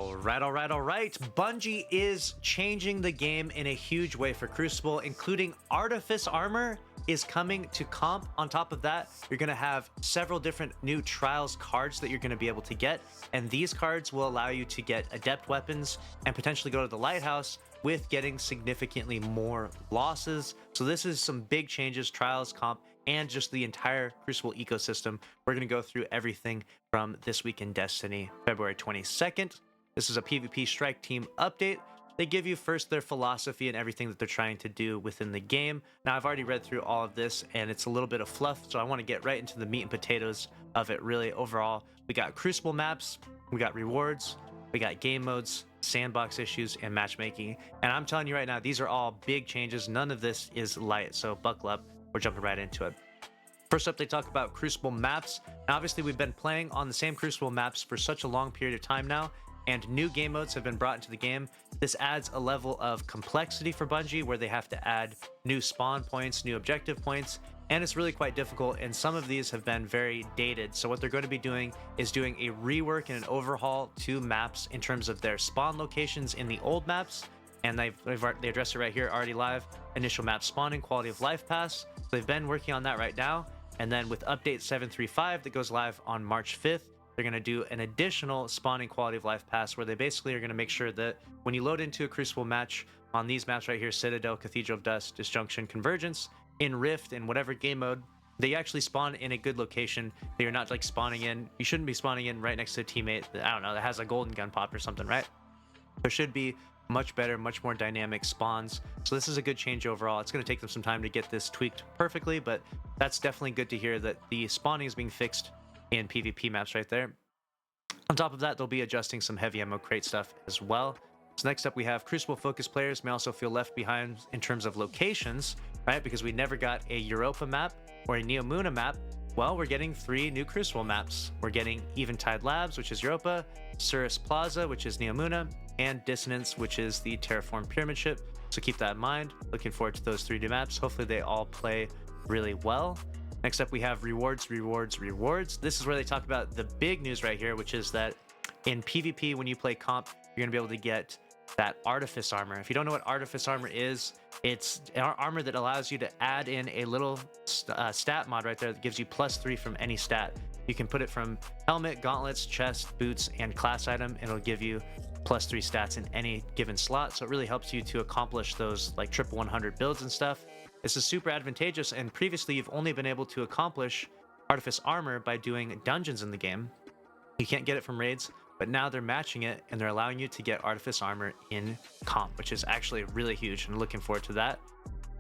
All right. Bungie is changing the game in a huge way for Crucible, including Artifice armor is coming to comp. On top of that, you're going to have several different new trials cards that you're going to be able to get, and these cards will allow you to get adept weapons and potentially go to the lighthouse with getting significantly more losses. So this is some big changes, trials, comp, and just the entire Crucible ecosystem. We're going to go through everything from this week in Destiny, February 22nd. This is a PvP Strike Team update. They give you first their philosophy and everything that they're trying to do within the game. Now, I've already read through all of this, and it's a little bit of fluff, so I want to get right into the meat and potatoes of it, really. Overall, we got Crucible maps, we got rewards, we got game modes, sandbox issues, and matchmaking. And I'm telling you right now, these are all big changes. None of this is light, so buckle up. We're jumping right into it. First up, they talk about Crucible maps. Now, obviously, we've been playing on the same Crucible maps for such a long period of time now, and new game modes have been brought into the game. This adds a level of complexity for Bungie where they have to add new spawn points, new objective points, and it's really quite difficult, and some of these have been very dated. So what they're going to be doing is doing a rework and an overhaul to maps in terms of their spawn locations in the old maps, and they address it right here, already live. Initial map spawning, quality of life pass. So they've been working on that right now, and then with update 735 that goes live on March 5th, they're going to do an additional spawning quality of life pass where they basically are going to make sure that when you load into a Crucible match on these maps right here, Citadel, Cathedral of Dust, Disjunction, Convergence, in Rift, in whatever game mode, they actually spawn in a good location that you're not like spawning in. You shouldn't be spawning in right next to a teammate that, I don't know, that has a golden gun pop or something, right? There should be much better, much more dynamic spawns. So this is a good change overall. It's going to take them some time to get this tweaked perfectly, but that's definitely good to hear that the spawning is being fixed in PvP maps right there. On top of that, they'll be adjusting some heavy ammo crate stuff as well. So next up, we have Crucible focused players may also feel left behind in terms of locations, right? Because we never got a Europa map or a Neomuna map. Well, we're getting 3 new Crucible maps. We're getting Eventide Labs, which is Europa, Cirrus Plaza, which is Neomuna, and Dissonance, which is the Terraform Pyramid Ship. So keep that in mind. Looking forward to those 3 new maps. Hopefully they all play really well. Next up, we have rewards. This is where they talk about the big news right here, which is that in PvP, when you play comp, you're going to be able to get that Artifice armor. If you don't know what Artifice armor is, it's armor that allows you to add in a little stat mod right there that gives you +3 from any stat. You can put it from helmet, gauntlets, chest, boots, and class item, and it'll give you +3 stats in any given slot. So it really helps you to accomplish those like triple 100 builds and stuff. This is super advantageous, and previously you've only been able to accomplish Artifice armor by doing dungeons in the game. You can't get it from raids, but now they're matching it and they're allowing you to get Artifice armor in comp, which is actually really huge, and looking forward to that.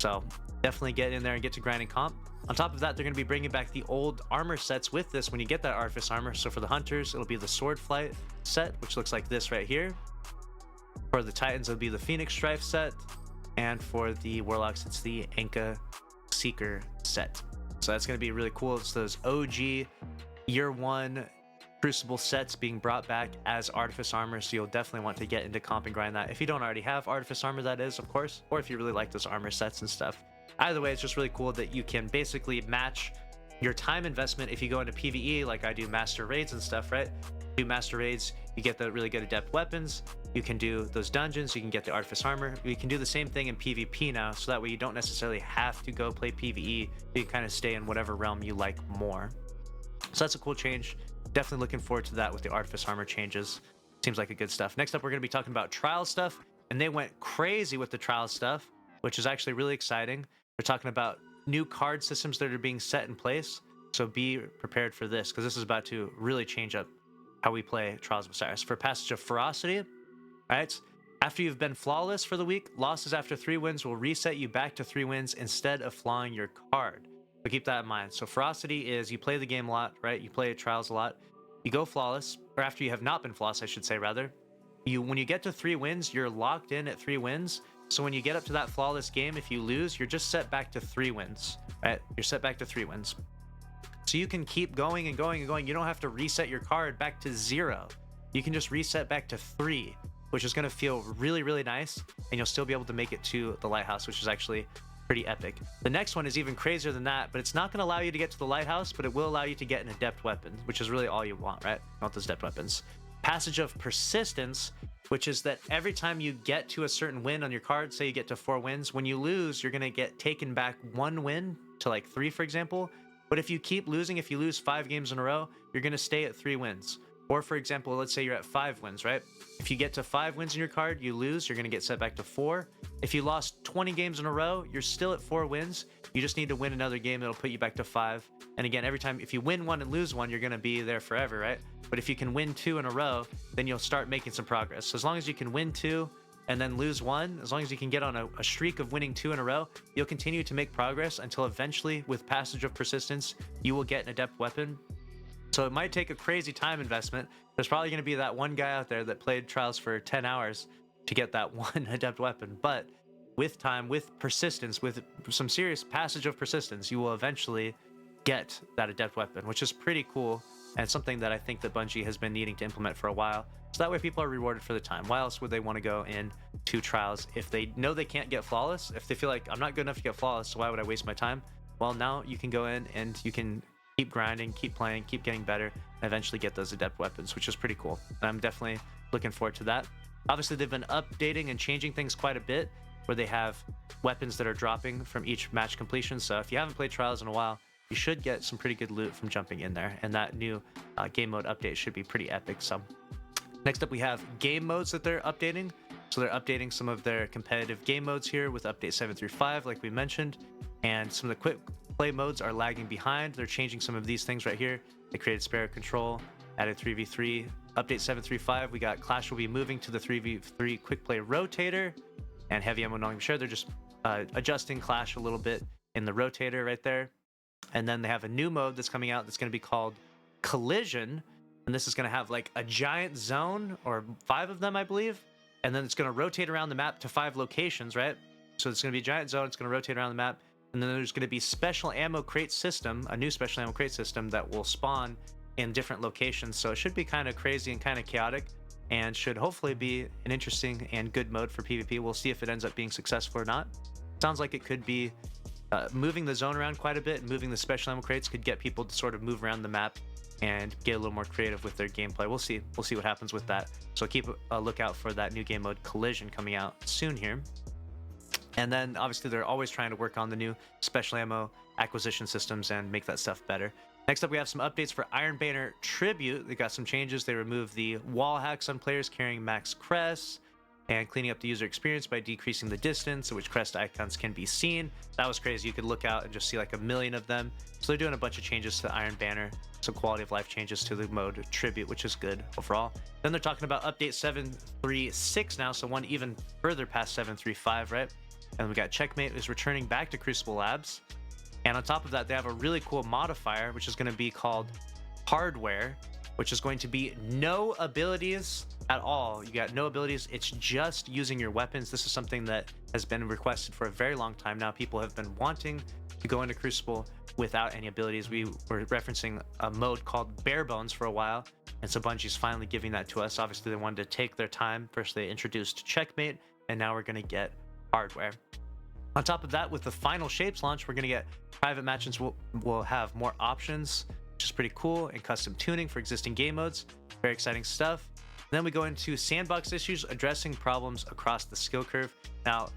So definitely get in there and get to grinding comp. On top of that, they're going to be bringing back the old armor sets with this when you get that Artifice armor. So for the hunters, it'll be the Sword Flight set, which looks like this right here. For the Titans, it'll be the Phoenix Strife set. And for the Warlocks, it's the Anka Seeker set. So that's going to be really cool. It's those OG Year 1 Crucible sets being brought back as Artifice armor. So you'll definitely want to get into comp and grind that. If you don't already have Artifice armor, that is, of course. Or if you really like those armor sets and stuff. Either way, it's just really cool that you can basically match your time investment. If you go into PvE, like I do master raids and stuff, right? Do master raids, you get the really good adept weapons. You can do those dungeons, you can get the Artifice armor. You can do the same thing in PvP now, so that way you don't necessarily have to go play PvE. You can kind of stay in whatever realm you like more. So that's a cool change. Definitely looking forward to that with the Artifice armor changes. Seems like a good stuff. Next up, we're going to be talking about trial stuff, and they went crazy with the trial stuff, which is actually really exciting. We're talking about new card systems that are being set in place, so be prepared for this, because this is about to really change up how we play Trials of Osiris. For Passage of Ferocity, right? After you've been flawless for the week, losses after 3 wins will reset you back to 3 wins instead of flawing your card. So keep that in mind. So Ferocity is you play the game a lot, right? You play Trials a lot. You go flawless, or after you have not been flawless, I should say, rather. When you get to 3 wins, you're locked in at 3 wins. So when you get up to that flawless game, if you lose, you're just set back to 3 wins, right? You're set back to 3 wins. So you can keep going and going and going. You don't have to reset your card back to 0. You can just reset back to 3, which is going to feel really, really nice. And you'll still be able to make it to the lighthouse, which is actually pretty epic. The next one is even crazier than that, but it's not going to allow you to get to the lighthouse, but it will allow you to get an adept weapon, which is really all you want, right? You want those adept weapons. Passage of Persistence, which is that every time you get to a certain win on your card, say you get to 4 wins, when you lose, you're going to get taken back 1 win to like 3, for example. But if you keep losing, if you lose 5 games in a row, you're going to stay at 3 wins. Or for example, let's say you're at 5 wins, right? If you get to 5 wins in your card, you lose, you're going to get set back to 4. If you lost 20 games in a row, you're still at 4 wins. You just need to win another game that'll put you back to 5. And again, every time, if you win 1 and lose 1, you're going to be there forever, right? But if you can win 2 in a row, then you'll start making some progress. So as long as you can win 2 and then lose 1, as long as you can get on a streak of winning 2 in a row, you'll continue to make progress until eventually, with Passage of Persistence, you will get an adept weapon. So it might take a crazy time investment. There's probably going to be that one guy out there that played Trials for 10 hours to get that one adept weapon. But with time, with persistence, with some serious Passage of Persistence, you will eventually get that adept weapon, which is pretty cool and something that I think that Bungie has been needing to implement for a while. So that way people are rewarded for the time. Why else would they want to go into Trials if they know they can't get Flawless? If they feel like, I'm not good enough to get Flawless, so why would I waste my time? Well, now you can go in and you can keep grinding, keep playing, keep getting better, and eventually get those adept weapons, which is pretty cool. And I'm definitely looking forward to that. Obviously, they've been updating and changing things quite a bit, where they have weapons that are dropping from each match completion. So if you haven't played Trials in a while, you should get some pretty good loot from jumping in there. And that new game mode update should be pretty epic. So next up, we have game modes that they're updating. So they're updating some of their competitive game modes here with update 7.3.5, like we mentioned. And some of the quick play modes are lagging behind. They're changing some of these things right here. They created Sparrow Control, added 3v3. Update 7.3.5, we got Clash will be moving to the 3v3 quick play rotator. And heavy ammo knowing sure they're just adjusting Clash a little bit in the rotator right there. And then they have a new mode that's coming out that's going to be called Collision. And this is going to have like a giant zone, or 5 of them, I believe. And then it's going to rotate around the map to 5 locations, right? So it's going to be a giant zone. It's going to rotate around the map. And then there's going to be special ammo crate system, a new special ammo crate system that will spawn in different locations. So it should be kind of crazy and kind of chaotic, and should hopefully be an interesting and good mode for PvP. We'll see if it ends up being successful or not. Sounds like it could be moving the zone around quite a bit, and moving the special ammo crates could get people to sort of move around the map and get a little more creative with their gameplay. We'll see what happens with that. So keep a lookout for that new game mode Collision coming out soon here. And then obviously they're always trying to work on the new special ammo acquisition systems and make that stuff better. Next up, we have some updates for Iron Banner Tribute. They got some changes. They removed the wall hacks on players carrying max crests, and cleaning up the user experience by decreasing the distance at which crest icons can be seen. That was crazy. You could look out and just see like a million of them. So they're doing a bunch of changes to Iron Banner, some quality of life changes to the mode Tribute, which is good overall. Then they're talking about update 7.3.6 now, so one even further past 7.3.5, right? And we got Checkmate is returning back to Crucible Labs. And on top of that, they have a really cool modifier, which is going to be called Hardware, which is going to be no abilities at all. You got no abilities. It's just using your weapons. This is something that has been requested for a very long time now. People have been wanting to go into Crucible without any abilities. We were referencing a mode called Bare Bones for a while, and so Bungie's finally giving that to us. Obviously, they wanted to take their time. First, they introduced Checkmate, and now we're going to get Hardware. On top of that, with the final Shapes launch, we're going to get private matches will have more options, which is pretty cool, and custom tuning for existing game modes. Very exciting stuff. Then we go into sandbox issues, addressing problems across the skill curve. Now,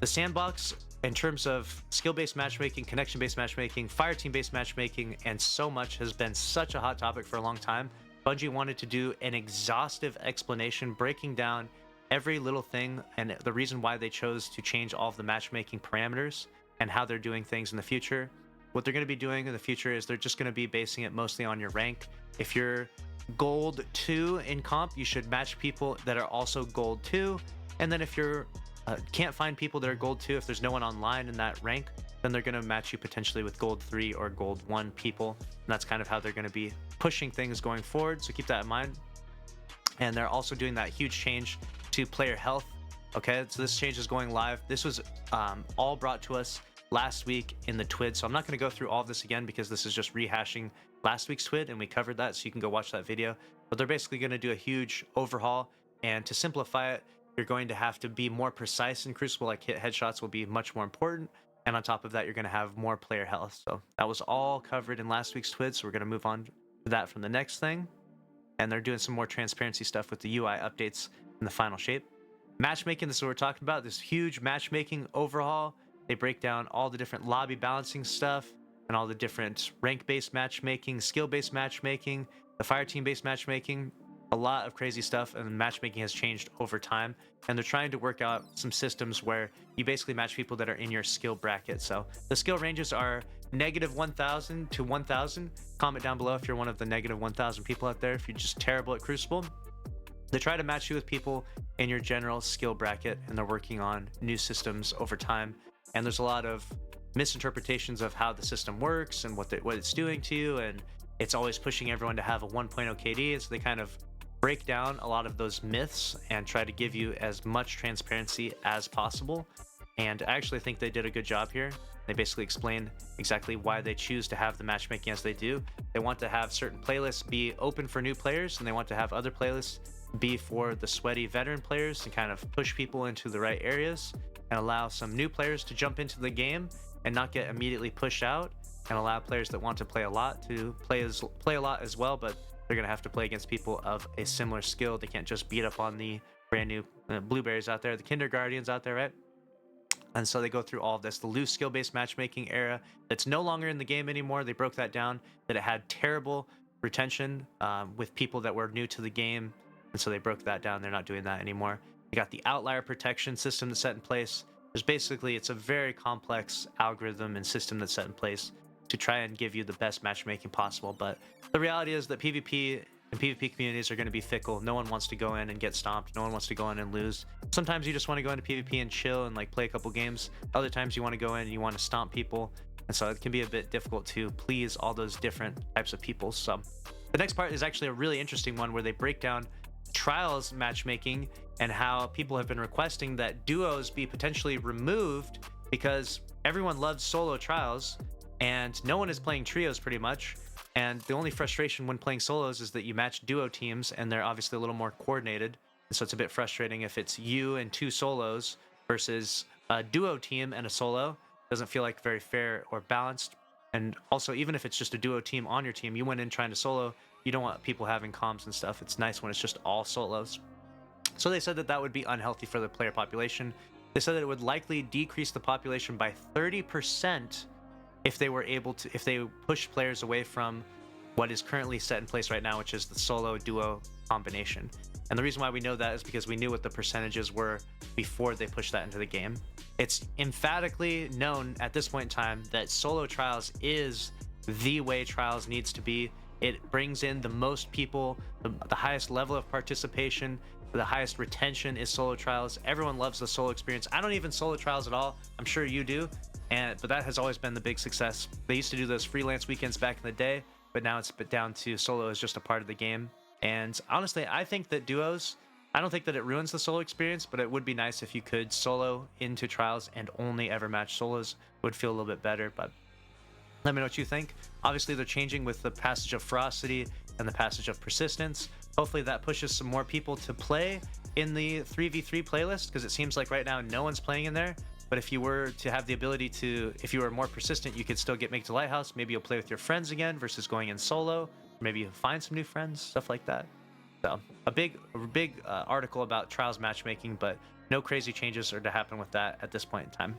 the sandbox, in terms of skill-based matchmaking, connection-based matchmaking, fireteam-based matchmaking, and so much, has been such a hot topic for a long time. Bungie wanted to do an exhaustive explanation breaking down every little thing and the reason why they chose to change all of the matchmaking parameters and how they're doing things in the future. What they're going to be doing in the future is they're just going to be basing it mostly on your rank. If you're gold 2 in comp, you should match people that are also gold 2. And then if you're can't find people that are gold 2, if there's no one online in that rank, then they're going to match you potentially with gold 3 or gold 1 people. And that's kind of how they're going to be pushing things going forward. So keep that in mind. And they're also doing that huge change to player health. Okay, so this change is going live. This was all brought to us last week in the TWID, so I'm not going to go through all of this again because this is just rehashing last week's TWID, and we covered that, so you can go watch that video. But they're basically going to do a huge overhaul, and to simplify it, you're going to have to be more precise in Crucible. Like hit headshots will be much more important, and on top of that, you're going to have more player health. So that was all covered in last week's TWID, so we're going to move on to that from the next thing. and they're doing some more transparency stuff with the UI updates in the final shape. Matchmaking, this is what we're talking about, this huge matchmaking overhaul. They break down all the different lobby balancing stuff and all the different rank-based matchmaking, skill-based matchmaking, the fire team-based matchmaking, a lot of crazy stuff, and matchmaking has changed over time. And they're trying to work out some systems where you basically match people that are in your skill bracket. So the skill ranges are -1000 to 1000. Comment down below if you're one of the -1000 people out there, if you're just terrible at Crucible. They try to match you with people in your general skill bracket, and they're working on new systems over time. And there's a lot of misinterpretations of how the system works and what it's doing to you, and it's always pushing everyone to have a 1.0 KD. So they kind of break down a lot of those myths and try to give you as much transparency as possible. And I actually think they did a good job here. They basically explain exactly why they choose to have the matchmaking as they do. They want to have certain playlists be open for new players, and they want to have other playlists be for the sweaty veteran players to kind of push people into the right areas and allow some new players to jump into the game and not get immediately pushed out, and allow players that want to play a lot to play a lot as well, but they're going to have to play against people of a similar skill. They can't just beat up on the brand new blueberries out there, the kindergartens out there, right? And so they go through all of this, the loose skill-based matchmaking era that's no longer in the game anymore. They broke that down, that it had terrible retention with people that were new to the game. And so they broke that down. They're not doing that anymore. They got the outlier protection system that's set in place. There's basically, it's a very complex algorithm and system that's set in place to try and give you the best matchmaking possible. But the reality is that PvP and PvP communities are going to be fickle. No one wants to go in and get stomped. No one wants to go in and lose. Sometimes you just want to go into PvP and chill and like play a couple games. Other times you want to go in and you want to stomp people. And so it can be a bit difficult to please all those different types of people. So the next part is actually a really interesting one where they break down trials matchmaking and how people have been requesting that duos be potentially removed because everyone loves solo trials and no one is playing trios pretty much. And the only frustration when playing solos is that you match duo teams and they're obviously a little more coordinated. And so it's a bit frustrating if it's you and 2 solos versus a duo team and a solo. Doesn't feel like very fair or balanced. And also, even if it's just a duo team on your team, you went in trying to solo, you don't want people having comms and stuff. It's nice when it's just all solos. So they said that that would be unhealthy for the player population. They said that it would likely decrease the population by 30% if they were able to, if they push players away from what is currently set in place right now, which is the solo duo combination. And the reason why we know that is because we knew what the percentages were before they pushed that into the game. It's emphatically known at this point in time that solo trials is the way trials needs to be. It brings in the most people, the highest level of participation, the highest retention is solo trials. Everyone loves the solo experience. I don't even solo trials at all. I'm sure you do. But that has always been the big success. They used to do those freelance weekends back in the day, but now it's down to solo as just a part of the game. And honestly, I think that duos, I don't think that it ruins the solo experience, but it would be nice if you could solo into trials and only ever match solos. It would feel a little bit better, but let me know what you think. Obviously, they're changing with the passage of ferocity and the passage of persistence. Hopefully that pushes some more people to play in the 3v3 playlist, because it seems like right now no one's playing in there. But if you were to have the ability to, if you were more persistent, you could still make to Lighthouse. Maybe you'll play with your friends again versus going in solo. Maybe you'll find some new friends, stuff like that. So a big article about trials matchmaking, but no crazy changes are to happen with that at this point in time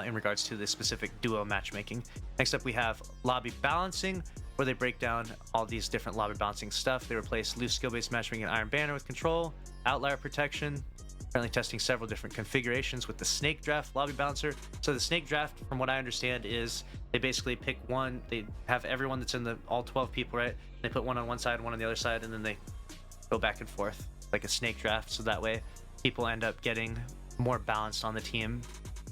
in regards to the specific duo matchmaking. Next up, we have lobby balancing, where they break down all these different lobby balancing stuff. They replace loose skill-based matchmaking and Iron Banner with control, outlier protection. Currently testing several different configurations with the snake draft lobby balancer. So the snake draft, from what I understand, is they basically pick one, they have everyone that's in the all 12 people, right? They put one on one side, one on the other side, and then they go back and forth like a snake draft. So that way people end up getting more balanced on the team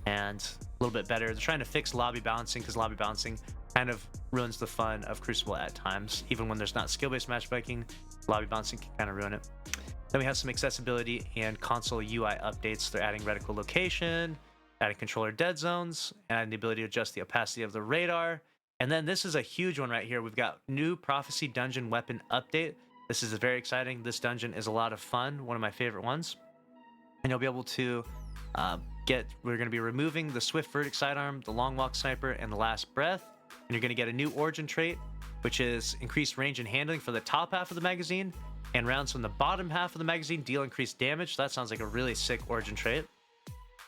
and a little bit better. They're trying to fix lobby balancing because lobby balancing kind of ruins the fun of Crucible at times. Even when there's not skill-based matchmaking, lobby balancing can kind of ruin it. Then we have some accessibility and console UI updates. They're adding reticle location, adding controller dead zones, and the ability to adjust the opacity of the radar. And then this is a huge one right here. We've got new Prophecy Dungeon weapon update. This is very exciting. This dungeon is a lot of fun, one of my favorite ones. And you'll be able to we're going to be removing the Swift Verdict Sidearm, the Long Walk Sniper, and the Last Breath. And you're going to get a new Origin trait which is increased range and handling for the top half of the magazine, and rounds from the bottom half of the magazine deal increased damage. That sounds like a really sick origin trait.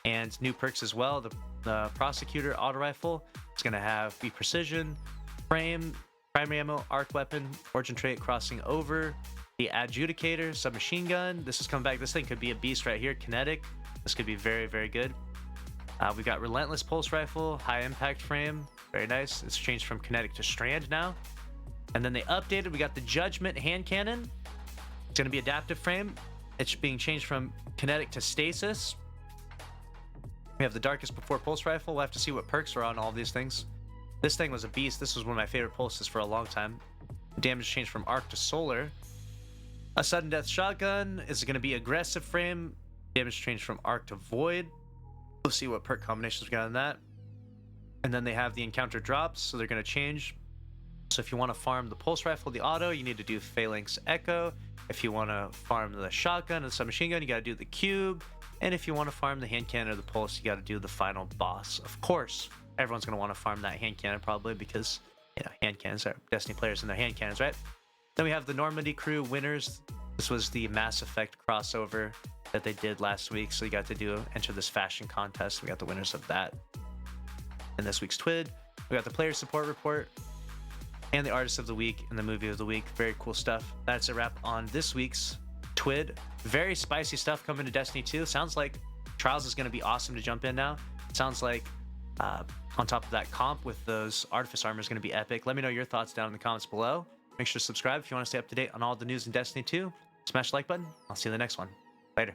And new perks as well. The Prosecutor auto rifle is going to be precision, frame, primary ammo, arc weapon, origin trait crossing over. The Adjudicator submachine gun. This is coming back. This thing could be a beast right here. Kinetic. This could be very, very good. We got Relentless pulse rifle, high impact frame. Very nice. It's changed from kinetic to strand now. And then they updated. We got the Judgment hand cannon. It's going to be adaptive frame. It's being changed from kinetic to stasis. We have the Darkest Before pulse rifle. We'll have to see what perks are on all of these things. This thing was a beast. This was one of my favorite pulses for a long time. Damage changed from arc to solar. A sudden death shotgun is going to be aggressive frame. Damage changed from arc to void. We'll see what perk combinations we got on that. And then they have the encounter drops, so they're going to change. So if you want to farm the pulse rifle, the auto, you need to do Phalanx Echo. If you want to farm the shotgun and the submachine gun, you got to do the cube. And if you want to farm the hand cannon or the pulse, you got to do the final boss. Of course, everyone's going to want to farm that hand cannon probably because, you know, hand cannons are Destiny players and their hand cannons, right? Then we have the Normandy crew winners. This was the Mass Effect crossover that they did last week. So you got to enter this fashion contest. We got the winners of that. In this week's TWID, we got the player support report and the artist of the week and the movie of the week. Very cool stuff. That's a wrap on this week's TWID. Very spicy stuff coming to Destiny 2. Sounds like Trials is going to be awesome to jump in now. It sounds like on top of that, comp with those Artifice armor is going to be epic. Let me know your thoughts down in the comments below. Make sure to subscribe if you want to stay up to date on all the news in Destiny 2. Smash the like button. I'll see you in the next one. Later.